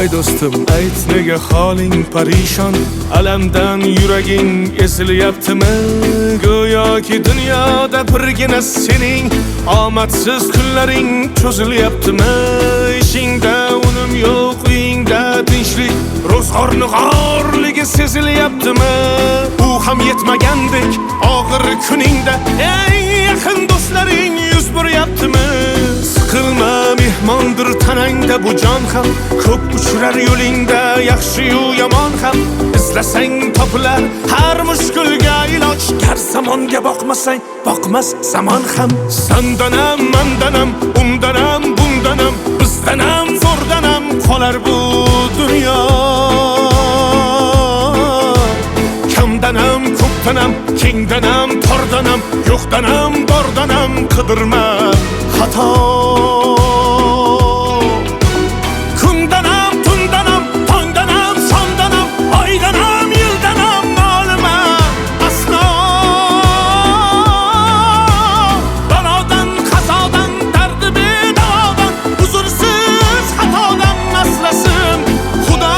Ay do'stim, ayt nega holing parishon, alamdan yuraging esilyaptimi? Go'yoki dunyoda birgina sening omadsiz kunlaring cho'zilyaptimi? Ishingda unum yo'q, uyingda tinchlik, ro'zg'orni g'orligi sezilyaptimi? U ham yetmagandek og'ir kuningda eng yaqin do'stlaring yuz buryaptimi? Siqilma, mehmondir tanangda bu jon ham, ko'p uchrar yo'lingda yaxshi-yu yomon ham. Izlasang topilar har mushkulga iloj, gar zamonga boqmasang boqmas zamon ham. Sandanam, mandanam, undanam, bundanam, bizdanam, zo'rdanam qolar bu dunyo. Kamdanam, ko'pdanam, kengdanam, tordanam, yo'qdanam, bordanam, qidirma xato. Kundanam, tundanam, tongdanam, sondanam, oydanam, yildanam nolima aslo. Balodan, qazodan, dardi bedavodan, uzursiz xatodan asrasin Xudo.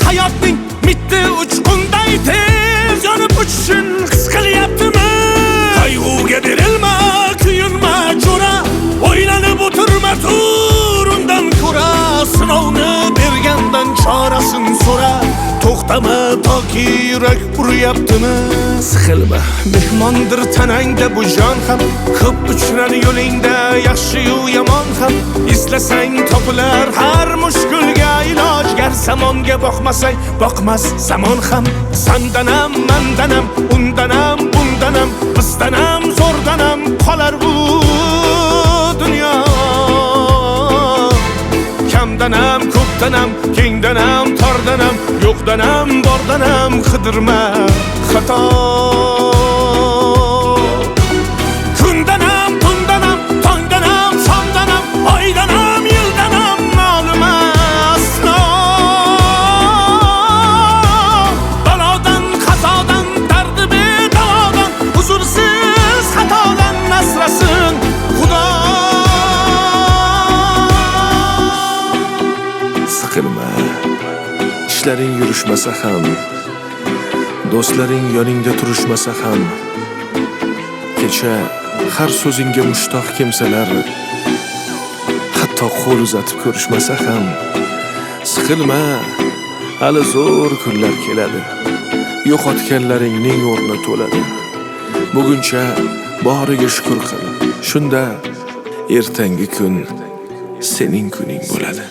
Hayotning mitti uchqunday tez yonib uchishun his qilyaptimi? Qayg'uga berilma, kuyinma jo'ra, o'ylanib o'tirma, tur undan ko'ra. Sinovni bergandan chorasin so'ra, to'xtama toki yurak uryaptimi? Siqilma, mehmondir tanangda bu jon ham, ko'p uchrar yo'lingda yaxshi-yu yomon ham. Izlasang topilar har mushkulga iloj, gar zamonga boqmasang boqmas zamon ham. Sandanam, mandanam, undanam, bundanam, bizdanam, zo'rdanam qolar bu dunyo. Kamdanam, ko'pdanam, kengdanam, tordanam, yo'qdanam, bordanam, qidirma xato. Kundanam, tundanam, tongdanam, sondanam, oydanam, yildanam nolima aslo. Balodan, qazodan, dardi bedavodan, uzursiz xatodan asrasin Xudo. Siqilma, ishlaring yurishmasa ham, do'stlaring yoningda turishmasa ham, kecha har so'zingga mushtoq kimsalar hatto qo'l uzatib ko'rishmasa ham, siqilma, hali zo'r kunlar keladi, yo'qotganlaringning o'rni to'ladi. Buguncha boriga shukr qil, shunda ertangi kun sening kuning bo'ladi.